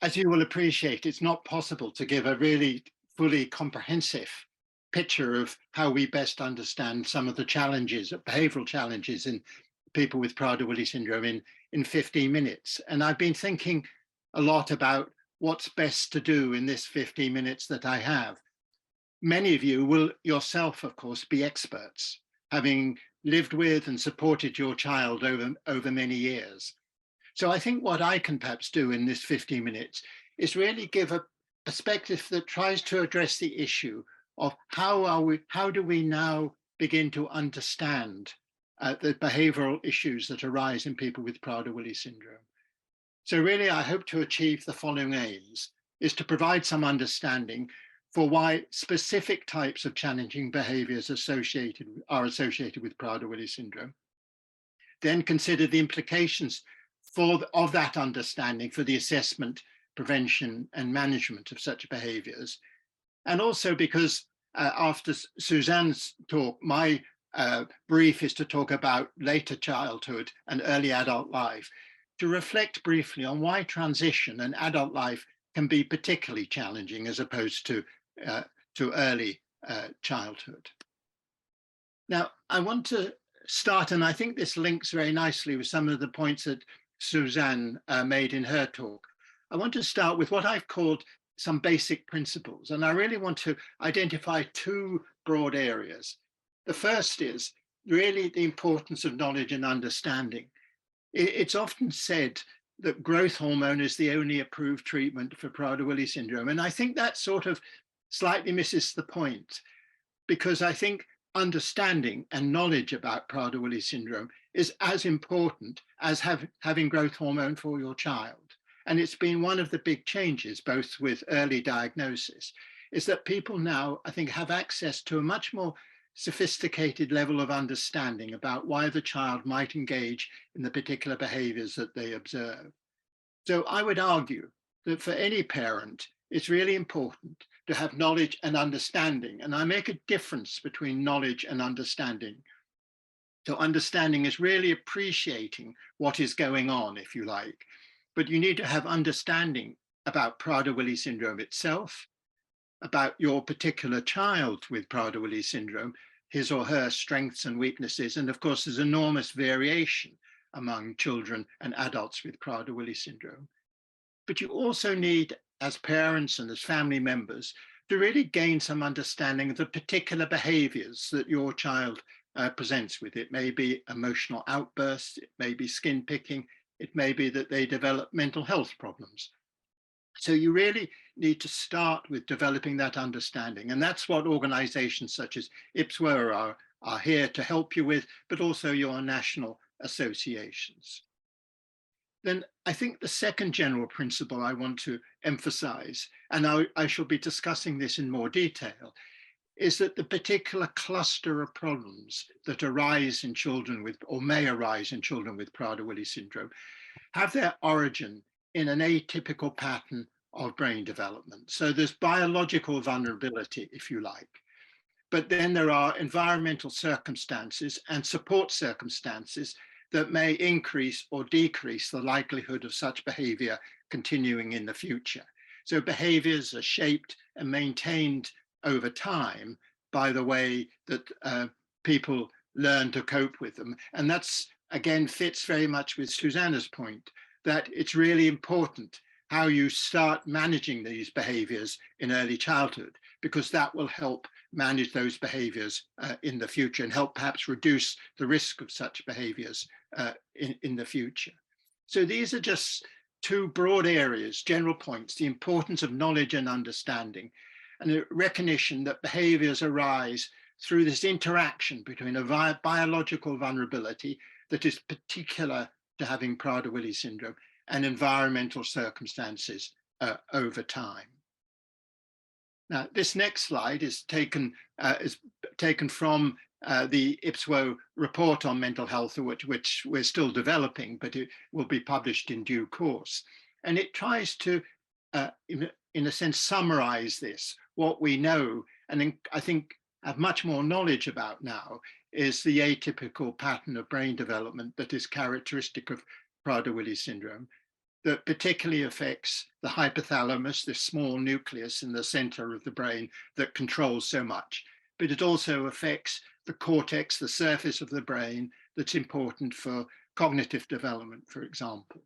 As you will appreciate, it's not possible to give a really fully comprehensive picture of how we best understand some of the challenges, behavioral challenges in people with Prader-Willi syndrome in 15 minutes. And I've been thinking a lot about what's best to do in this 15 minutes that I have. Many of you will yourself, of course, be experts, having lived with and supported your child over many years. So I think what I can perhaps do in this 15 minutes is really give a perspective that tries to address the issue of how do we now begin to understand the behavioral issues that arise in people with Prader-Willi syndrome. So really, I hope to achieve the following aims: is to provide some understanding for why specific types of challenging behaviors are associated with Prader-Willi syndrome, then consider the implications of that understanding for the assessment, prevention, and management of such behaviors. And also because after Suzanne's talk, my brief is to talk about later childhood and early adult life, to reflect briefly on why transition and adult life can be particularly challenging as opposed to early childhood. Now, I want to start, and I think this links very nicely with some of the points that Suzanne made in her talk. I want to start with what I've called some basic principles, and I really want to identify two broad areas. The first is really the importance of knowledge and understanding. It's often said that growth hormone is the only approved treatment for Prader-Willi syndrome, and I think that sort of slightly misses the point, because I think understanding and knowledge about Prader-Willi syndrome is as important as having growth hormone for your child. And it's been one of the big changes, both with early diagnosis, is that people now, I think, have access to a much more sophisticated level of understanding about why the child might engage in the particular behaviors that they observe. So I would argue that for any parent, it's really important to have knowledge and understanding. And I make a difference between knowledge and understanding. So understanding is really appreciating what is going on, if you like, but you need to have understanding about Prader-Willi syndrome itself, about your particular child with Prader-Willi syndrome, his or her strengths and weaknesses. And of course, there's enormous variation among children and adults with Prader-Willi syndrome. But you also need, as parents and as family members, to really gain some understanding of the particular behaviors that your child presents with. It may be emotional outbursts, it may be skin picking, it may be that they develop mental health problems. So you really need to start with developing that understanding. And that's what organizations such as IPWSO are here to help you with, but also your national associations. Then I think the second general principle I want to emphasize, and I shall be discussing this in more detail, is that the particular cluster of problems that arise in children with, or may arise in children with Prader-Willi syndrome, have their origin in an atypical pattern of brain development. So there's biological vulnerability, if you like, but then there are environmental circumstances and support circumstances that may increase or decrease the likelihood of such behavior continuing in the future. So behaviors are shaped and maintained over time by the way that people learn to cope with them. And that's, again, fits very much with Susanna's point, that it's really important how you start managing these behaviors in early childhood, because that will help manage those behaviors in the future and help perhaps reduce the risk of such behaviors in the future. So these are just two broad areas, general points: the importance of knowledge and understanding, and a recognition that behaviors arise through this interaction between a biological vulnerability that is particular to having Prader-Willi syndrome and environmental circumstances over time. Now, this next slide is taken from the IPWSO report on mental health, which we're still developing, but it will be published in due course. And it tries to, in a sense, summarize this. What we know, and I think have much more knowledge about now, is the atypical pattern of brain development that is characteristic of Prader-Willi syndrome. that particularly affects the hypothalamus, this small nucleus in the center of the brain that controls so much. But it also affects the cortex, the surface of the brain that's important for cognitive development, for example.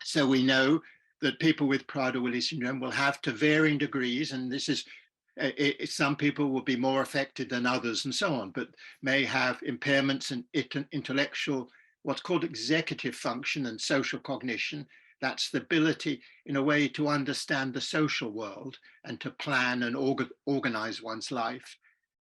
So we know that people with Prader-Willi syndrome will have, to varying degrees, and this is some people will be more affected than others and so on, but may have impairments in intellectual, what's called executive function and social cognition. That's the ability in a way to understand the social world and to plan and organize one's life.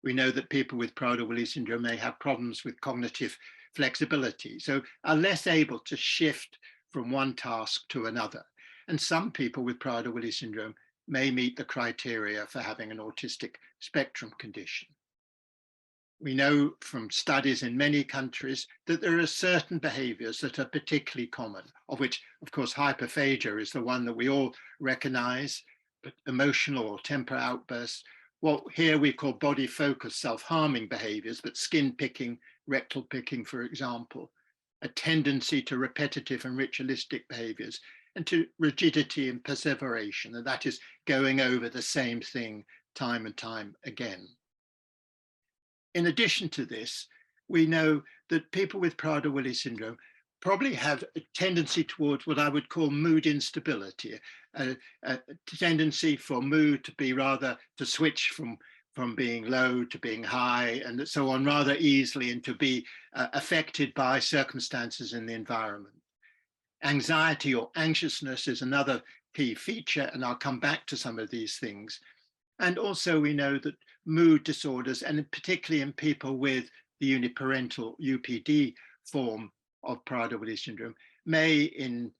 We know that people with Prader-Willi syndrome may have problems with cognitive flexibility, so are less able to shift from one task to another. And some people with Prader-Willi syndrome may meet the criteria for having an autistic spectrum condition. We know from studies in many countries that there are certain behaviors that are particularly common, of which, of course, hyperphagia is the one that we all recognize, but emotional or temper outbursts, what here we call body focused self-harming behaviors, but skin picking, rectal picking, for example, a tendency to repetitive and ritualistic behaviors, and to rigidity and perseveration, and that is going over the same thing time and time again. In addition to this, we know that people with Prader-Willi syndrome probably have a tendency towards what I would call mood instability, a tendency for mood to be rather to switch from being low to being high and so on rather easily, and to be affected by circumstances in the environment. Anxiety or anxiousness is another key feature, and I'll come back to some of these things. And also we know that mood disorders, and particularly in people with the uniparental UPD form of Prader-Willi syndrome, may in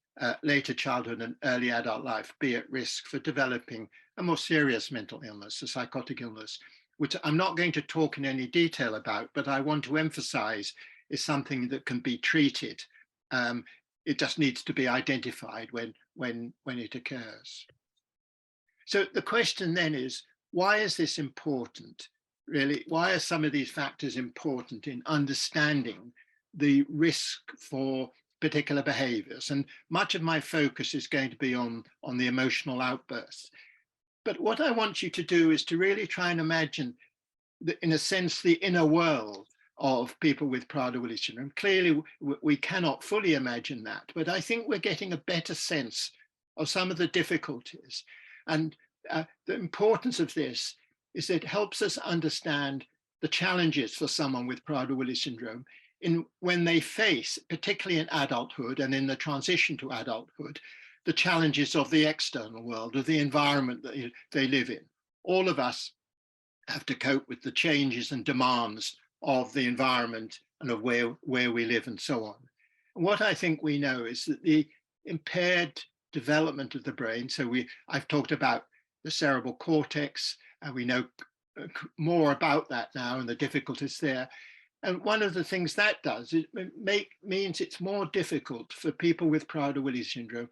later childhood and early adult life be at risk for developing a more serious mental illness, a psychotic illness, which I'm not going to talk in any detail about, but I want to emphasize is something that can be treated. It just needs to be identified when it occurs. So the question then is, why is this important? Really, why are some of these factors important in understanding the risk for particular behaviors? And much of my focus is going to be on the emotional outbursts. But what I want you to do is to really try and imagine, in a sense, the inner world of people with Prader-Willi syndrome. Clearly, we cannot fully imagine that, but I think we're getting a better sense of some of the difficulties. And the importance of this is that it helps us understand the challenges for someone with Prader-Willi syndrome when they face, particularly in adulthood and in the transition to adulthood, the challenges of the external world, of the environment that they live in. All of us have to cope with the changes and demands of the environment and of where we live and so on. And what I think we know is that the impaired development of the brain, so I've talked about the cerebral cortex, and we know more about that now and the difficulties there. And one of the things that does is means it's more difficult for people with Prader-Willi syndrome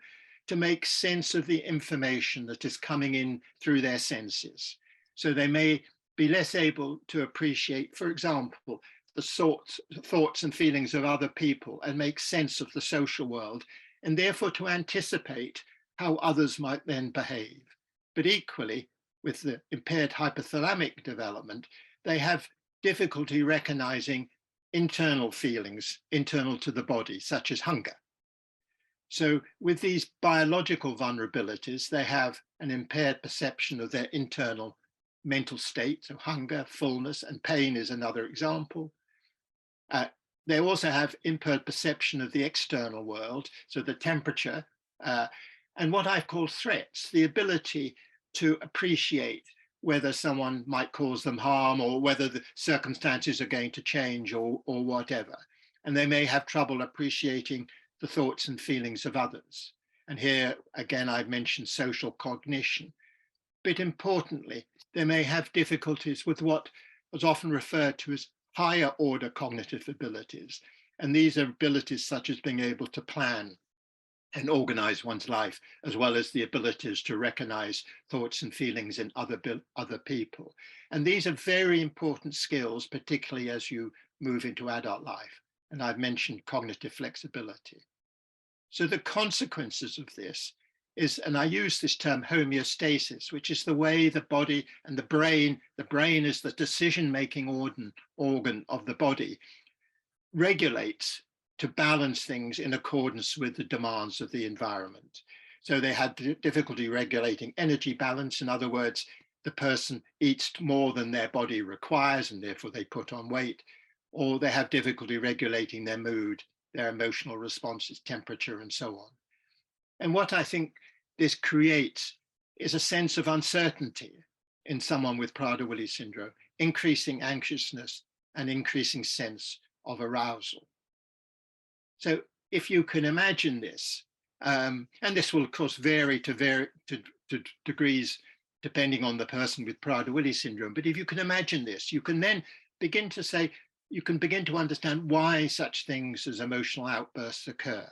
to make sense of the information that is coming in through their senses. So they may be less able to appreciate, for example, the thoughts and feelings of other people and make sense of the social world, and therefore to anticipate how others might then behave. But equally, with the impaired hypothalamic development, they have difficulty recognizing internal feelings, internal to the body, such as hunger. So with these biological vulnerabilities, they have an impaired perception of their internal mental state, so hunger, fullness, and pain is another example. They also have impaired perception of the external world, so the temperature, and what I've called threats, the ability to appreciate whether someone might cause them harm or whether the circumstances are going to change or whatever. And they may have trouble appreciating the thoughts and feelings of others. And here, again, I've mentioned social cognition. But importantly, they may have difficulties with what was often referred to as higher order cognitive abilities. And these are abilities such as being able to plan and organize one's life, as well as the abilities to recognize thoughts and feelings in other people. And these are very important skills, particularly as you move into adult life. And I've mentioned cognitive flexibility. So the consequences of this is, and I use this term homeostasis, which is the way the body and the brain is the decision-making organ of the body, regulates to balance things in accordance with the demands of the environment. So they had difficulty regulating energy balance. In other words, the person eats more than their body requires and therefore they put on weight, or they have difficulty regulating their mood, their emotional responses, temperature, and so on. And what I think this creates is a sense of uncertainty in someone with Prader-Willi syndrome, increasing anxiousness and increasing sense of arousal. So if you can imagine this, and this will of course vary to degrees depending on the person with Prader-Willi syndrome, but if you can imagine this, you can then begin to say, you can begin to understand why such things as emotional outbursts occur.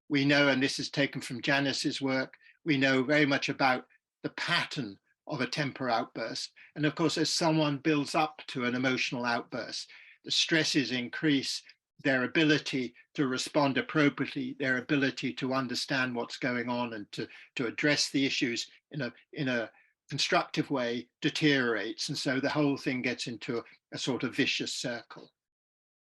We know, and this is taken from Janice's work, we know very much about the pattern of a temper outburst. And of course, as someone builds up to an emotional outburst, the stresses increase, their ability to respond appropriately, their ability to understand what's going on and to address the issues in a constructive way deteriorates. And so the whole thing gets into a sort of vicious circle.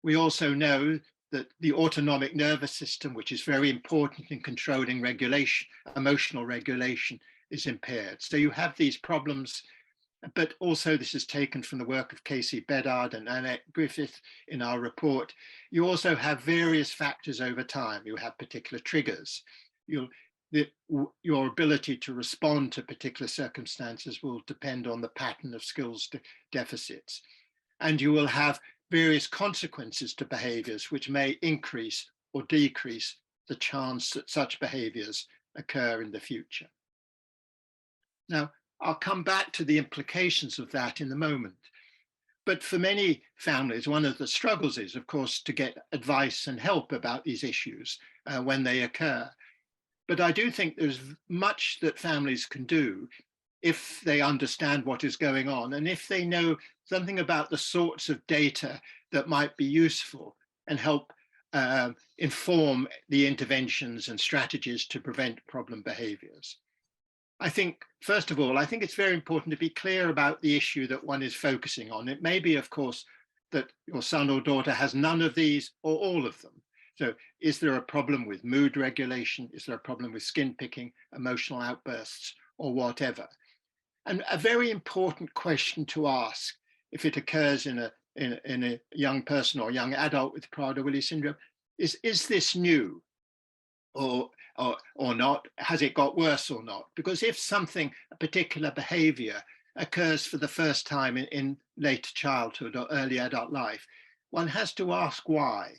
We also know that the autonomic nervous system, which is very important in controlling regulation, emotional regulation, is impaired. So you have these problems, but also this is taken from the work of Casey Bedard and Annette Griffith in our report. You also have various factors over time. You have particular triggers. Your ability to respond to particular circumstances will depend on the pattern of skills deficits. And you will have various consequences to behaviors which may increase or decrease the chance that such behaviors occur in the future. Now, I'll come back to the implications of that in a moment. But for many families, one of the struggles is, of course, to get advice and help about these issues when they occur. But I do think there's much that families can do if they understand what is going on and if they know something about the sorts of data that might be useful and help inform the interventions and strategies to prevent problem behaviors. I think, first of all, I think it's very important to be clear about the issue that one is focusing on. It may be, of course, that your son or daughter has none of these or all of them. So is there a problem with mood regulation? Is there a problem with skin picking, emotional outbursts, or whatever? And a very important question to ask if it occurs in a young person or young adult with Prader-Willi syndrome is this new or not? Has it got worse or not? Because if something, a particular behavior occurs for the first time in late childhood or early adult life, one has to ask why.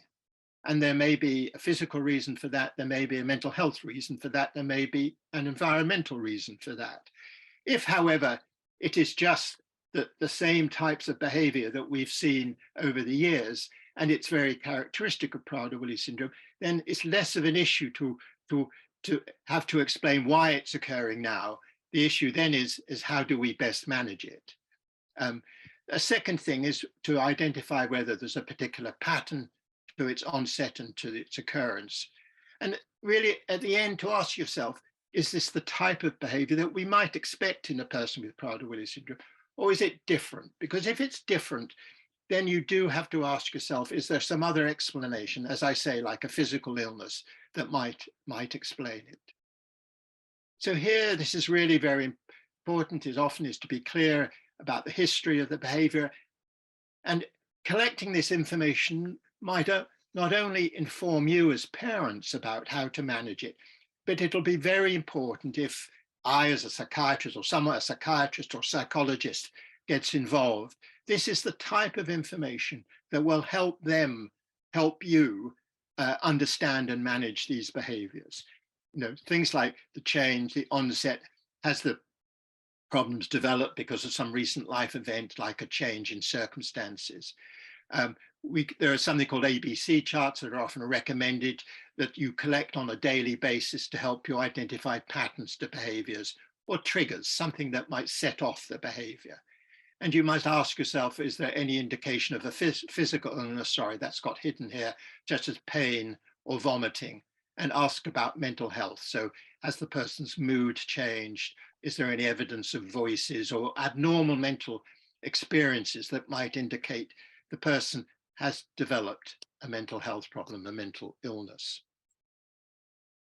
And there may be a physical reason for that. There may be a mental health reason for that. There may be an environmental reason for that. If, however, it is just the same types of behavior that we've seen over the years, and it's very characteristic of Prader-Willi syndrome, then it's less of an issue to have to explain why it's occurring now. The issue then is how do we best manage it? A second thing is to identify whether there's a particular pattern to its onset and to its occurrence. And really, at the end, to ask yourself, is this the type of behavior that we might expect in a person with Prader-Willi syndrome, or is it different? Because if it's different, then you do have to ask yourself, is there some other explanation, as I say, like a physical illness that might explain it? So here, this is really very important, is to be clear about the history of the behavior. And collecting this information might not only inform you as parents about how to manage it, but it'll be very important if I, as a psychiatrist or a psychiatrist or psychologist gets involved. This is the type of information that will help you understand and manage these behaviors. You know, things like the change, the onset, has the problems developed because of some recent life event, like a change in circumstances. There are something called ABC charts that are often recommended that you collect on a daily basis to help you identify patterns to behaviors or triggers, something that might set off the behavior. And you might ask yourself, is there any indication of a physical illness? Sorry, that's got hidden here, such as pain or vomiting. and ask about mental health. So has the person's mood changed? Is there any evidence of voices or abnormal mental experiences that might indicate the person has developed a mental health problem, a mental illness?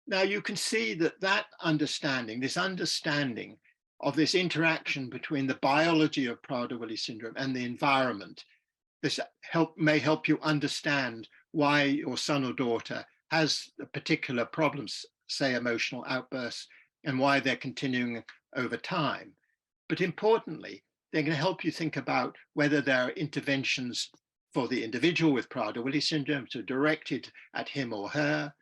Now you can see that this understanding of this interaction between the biology of Prader-Willi syndrome and the environment, this may help you understand why your son or daughter has particular problems, say emotional outbursts, and why they're continuing over time. But importantly, they're going to help you think about whether there are interventions for the individual with Prader-Willi syndrome to directed at him or her,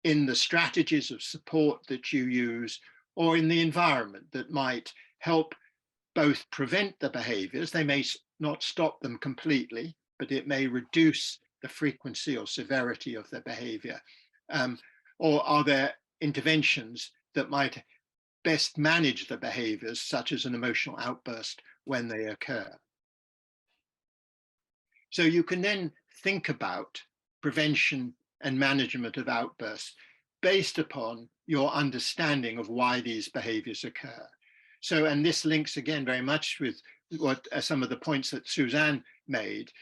in the strategies of support that you use, or in the environment that might help both prevent the behaviors. They may not stop them completely, but it may reduce the frequency or severity of their behavior. Or are there interventions that might best manage the behaviors, such as an emotional outburst when they occur? So you can then think about prevention and management of outbursts based upon your understanding of why these behaviors occur. So, and this links again very much with what some of the points that Suzanne made.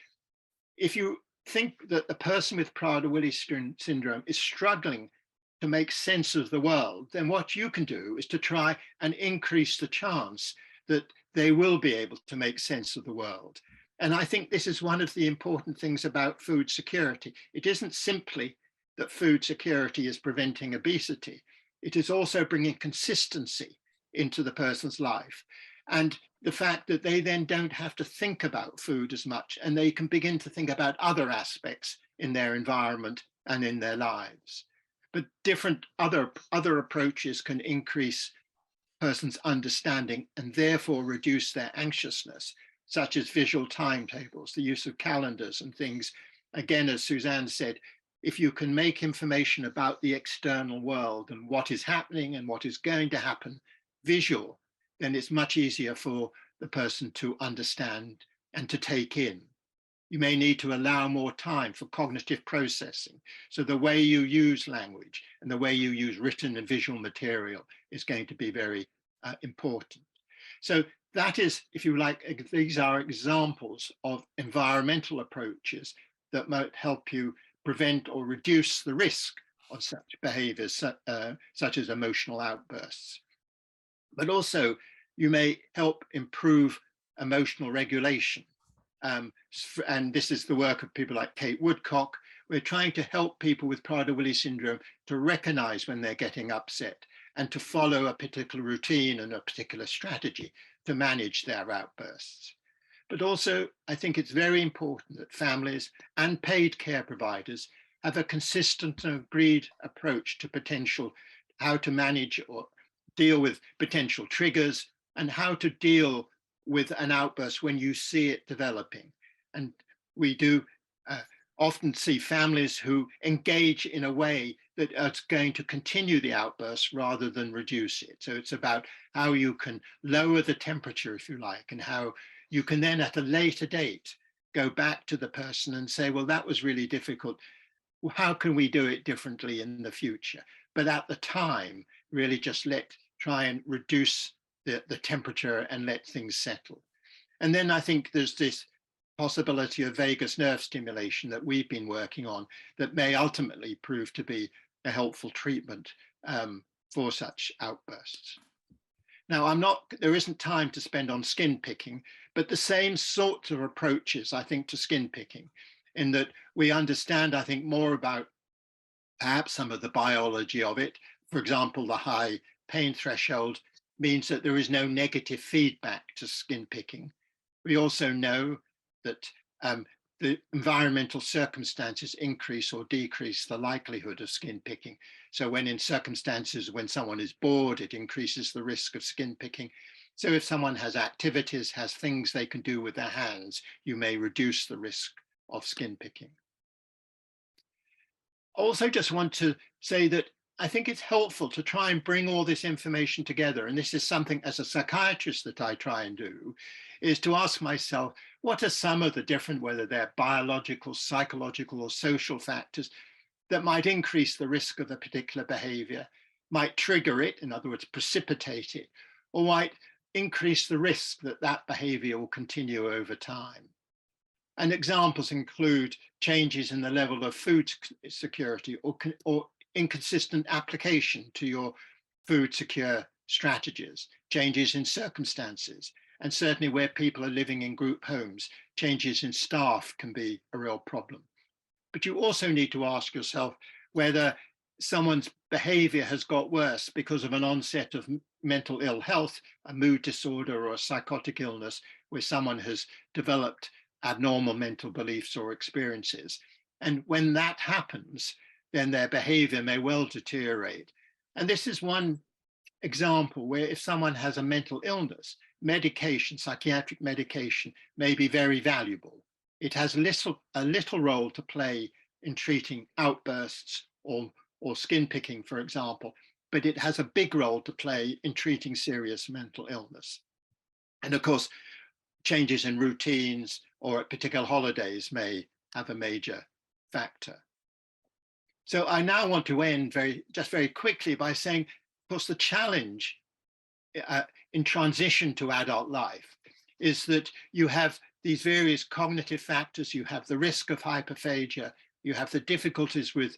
If you think that the person with Prader-Willi syndrome is struggling to make sense of the world, then what you can do is to try and increase the chance that they will be able to make sense of the world. And I think this is one of the important things about food security. It isn't simply that food security is preventing obesity. It is also bringing consistency into the person's life. And the fact that they then don't have to think about food as much, and they can begin to think about other aspects in their environment and in their lives. But different other approaches can increase person's understanding and therefore reduce their anxiousness, such as visual timetables, the use of calendars and things. Again, as Suzanne said, if you can make information about the external world and what is happening and what is going to happen visual, then it's much easier for the person to understand and to take in. You may need to allow more time for cognitive processing. So the way you use language and the way you use written and visual material is going to be very important. So that is, if you like, these are examples of environmental approaches that might help you prevent or reduce the risk of such behaviors, such as emotional outbursts. But also, you may help improve emotional regulation. And this is the work of people like Kate Woodcock. We're trying to help people with Prader-Willi syndrome to recognize when they're getting upset and to follow a particular routine and a particular strategy to manage their outbursts. But also, I think it's very important that families and paid care providers have a consistent and agreed approach to potential, how to manage or deal with potential triggers and how to deal with an outburst when you see it developing. And we do often see families who engage in a way that is going to continue the outburst rather than reduce it. So it's about how you can lower the temperature, if you like, and how you can then at a later date go back to the person and say, well, that was really difficult. How can we do it differently in the future? But at the time, really just try and reduce the temperature and let things settle. And then I think there's this possibility of vagus nerve stimulation that we've been working on that may ultimately prove to be a helpful treatment for such outbursts. Now, there isn't time to spend on skin picking, but the same sorts of approaches, I think, to skin picking, in that we understand, I think, more about perhaps some of the biology of it. For example, the high pain threshold means that there is no negative feedback to skin picking. We also know that the environmental circumstances increase or decrease the likelihood of skin picking. So when in circumstances when someone is bored, it increases the risk of skin picking. So if someone has activities, has things they can do with their hands, you may reduce the risk of skin picking. I also just want to say that I think it's helpful to try and bring all this information together. And this is something as a psychiatrist that I try and do, is to ask myself, what are some of the different, whether they're biological, psychological, or social factors that might increase the risk of a particular behavior, might trigger it, in other words, precipitate it, or might increase the risk that that behavior will continue over time. And examples include changes in the level of food security or inconsistent application to your food secure strategies, changes in circumstances, and certainly where people are living in group homes, changes in staff can be a real problem. But you also need to ask yourself whether someone's behavior has got worse because of an onset of mental ill health, a mood disorder or a psychotic illness, where someone has developed abnormal mental beliefs or experiences. And when that happens, then their behavior may well deteriorate. And this is one example where if someone has a mental illness, medication, psychiatric medication may be very valuable. It has a little role to play in treating outbursts or skin picking, for example, but it has a big role to play in treating serious mental illness. And of course, changes in routines or at particular holidays may have a major factor. So I now want to end very quickly by saying, of course, the challenge in transition to adult life is that you have these various cognitive factors. You have the risk of hyperphagia, you have the difficulties with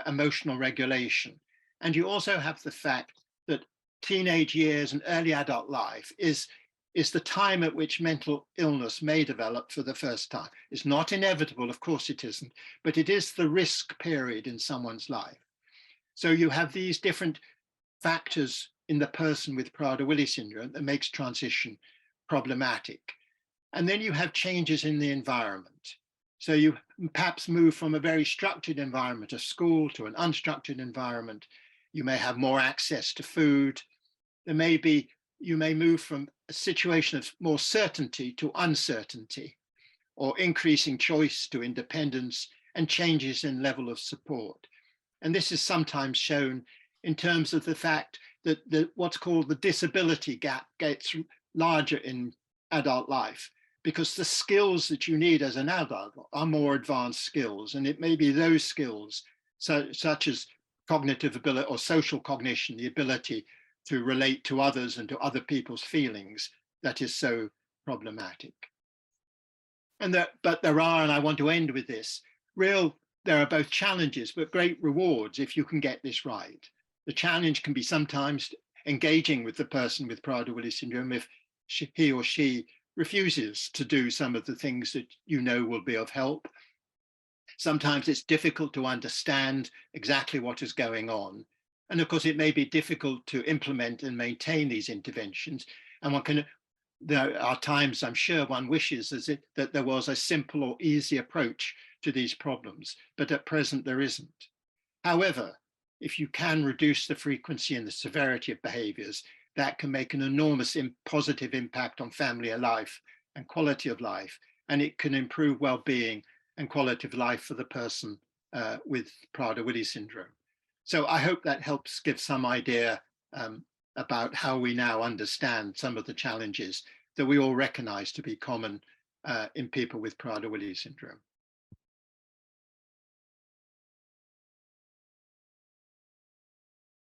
emotional regulation, and you also have the fact that teenage years and early adult life is the time at which mental illness may develop for the first time. It's not inevitable, of course it isn't, but it is the risk period in someone's life. So you have these different factors in the person with Prader-Willi syndrome that makes transition problematic. And then you have changes in the environment. So you perhaps move from a very structured environment, a school, to an unstructured environment. You may have more access to food. You may move from a situation of more certainty to uncertainty, or increasing choice to independence, and changes in level of support. And this is sometimes shown in terms of the fact that what's called the disability gap gets larger in adult life, because the skills that you need as an adult are more advanced skills. And it may be those skills, such as cognitive ability or social cognition, the ability to relate to others and to other people's feelings, that is so problematic. But there are, and I want to end with this, there are both challenges, but great rewards if you can get this right. The challenge can be sometimes engaging with the person with Prader-Willi syndrome if he or she refuses to do some of the things that you know will be of help. Sometimes it's difficult to understand exactly what is going on. And of course, it may be difficult to implement and maintain these interventions. And there are times, I'm sure, one wishes that there was a simple or easy approach to these problems, but at present there isn't. However, if you can reduce the frequency and the severity of behaviors, that can make an enormous positive impact on family life and quality of life, and it can improve well-being and quality of life for the person with Prader-Willi syndrome. So I hope that helps give some idea about how we now understand some of the challenges that we all recognize to be common in people with Prader-Willi syndrome.